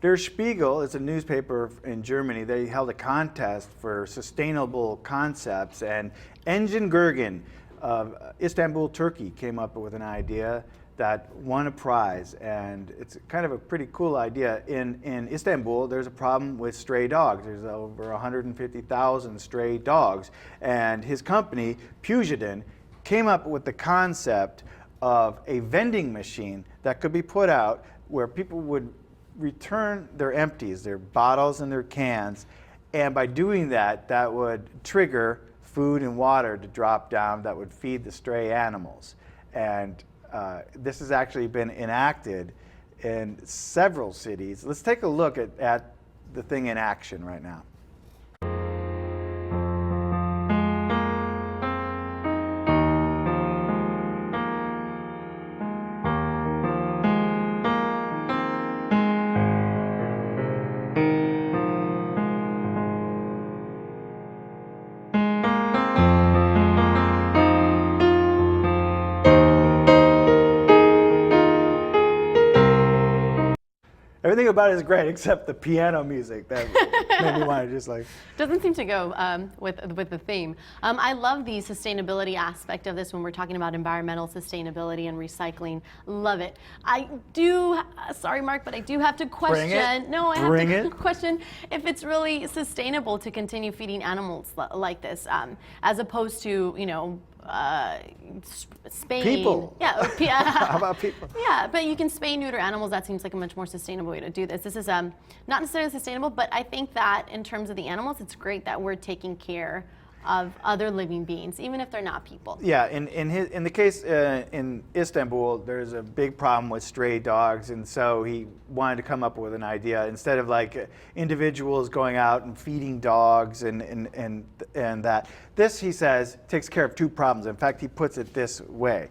Der Spiegel is a newspaper in Germany. They held a contest for sustainable concepts, and Engin Gürgen of Istanbul, Turkey, came up with an idea that won a prize, and it's kind of a pretty cool idea. In Istanbul, there's a problem with stray dogs. There's over 150,000 stray dogs, and his company, Pugedon, came up with the concept of a vending machine that could be put out where people would return their empties, their bottles and their cans, and by doing that, that would trigger food and water to drop down that would feed the stray animals. And this has actually been enacted in several cities. Let's take a look at the thing in action right now. Everything about it is great except the piano music that made me want to just like... Doesn't seem to go with the theme. I love the sustainability aspect of this when we're talking about environmental sustainability and recycling. Love it. I do, sorry Mark, but I do have to question... Bring it. No, I have to question if it's really sustainable to continue feeding animals like this, as opposed to, you know, Spain. People. Yeah. How about people? Yeah, but you can spay and neuter animals. That seems like a much more sustainable way to do this. This is not necessarily sustainable, but I think that in terms of the animals, it's great that we're taking care of other living beings, even if they're not people. Yeah, in the case in Istanbul, there's a big problem with stray dogs, and so he wanted to come up with an idea. Instead of like individuals going out and feeding dogs and that, this, he says, takes care of two problems. In fact, he puts it this way.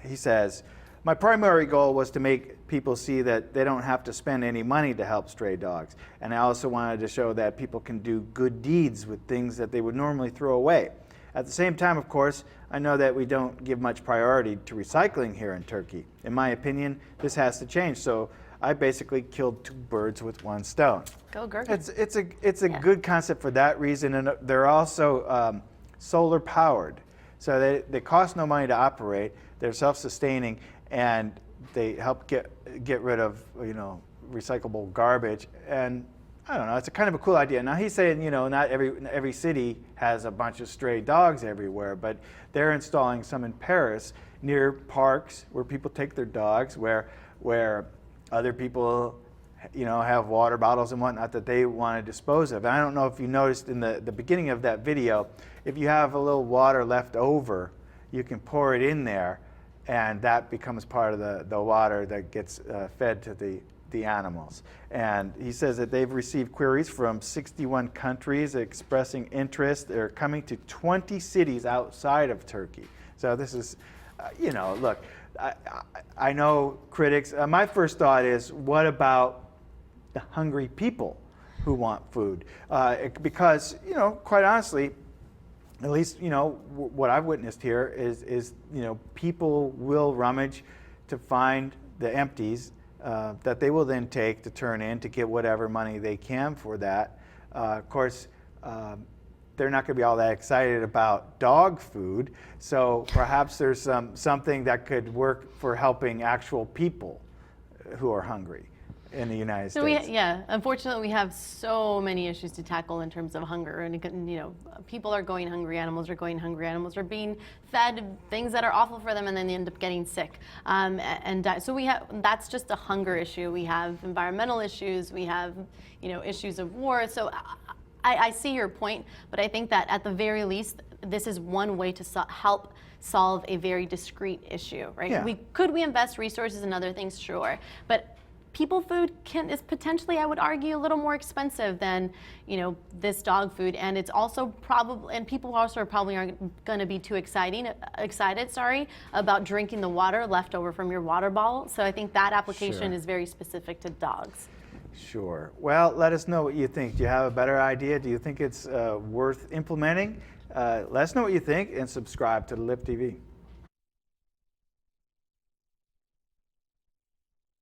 He says, my primary goal was to make people see that they don't have to spend any money to help stray dogs. And I also wanted to show that people can do good deeds with things that they would normally throw away. At the same time, of course, I know that we don't give much priority to recycling here in Turkey. In my opinion, this has to change. So I basically killed two birds with one stone. Go Gürgen. It's a good concept for that reason, and they're also solar powered. So they cost no money to operate. They're self-sustaining, and they help get rid of, you know, recyclable garbage. And I don't know, it's a kind of a cool idea. Now he's saying, you know, not every city has a bunch of stray dogs everywhere, but they're installing some in Paris near parks where people take their dogs, where other people, you know, have water bottles and whatnot that they want to dispose of. And I don't know if you noticed in the beginning of that video, if you have a little water left over, you can pour it in there, and that becomes part of the water that gets fed to the animals. And he says that they've received queries from 61 countries expressing interest. They're coming to 20 cities outside of Turkey. So this is, you know, look, I know critics, my first thought is, what about the hungry people who want food? Because, you know, quite honestly, at least, you know, what I've witnessed here is, you know, people will rummage to find the empties that they will then take to turn in to get whatever money they can for that. Of course, they're not going to be all that excited about dog food, so perhaps there's something that could work for helping actual people who are hungry in the United States. Yeah, unfortunately we have so many issues to tackle in terms of hunger, and you know, people are going hungry, animals are going hungry, animals are being fed things that are awful for them, and then they end up getting sick and die. So we have, that's just a hunger issue. We have environmental issues, we have, you know, issues of war. So I see your point, but I think that at the very least, this is one way to help solve a very discrete issue, right? Yeah. Could we invest resources in other things? Sure, but people food is potentially, I would argue, a little more expensive than, you know, this dog food, and it's also probably, and people also probably aren't going to be too excited, about drinking the water left over from your water bottle. So I think that application is very specific to dogs. Sure. Well, let us know what you think. Do you have a better idea? Do you think it's worth implementing? Let us know what you think, and subscribe to Lip TV.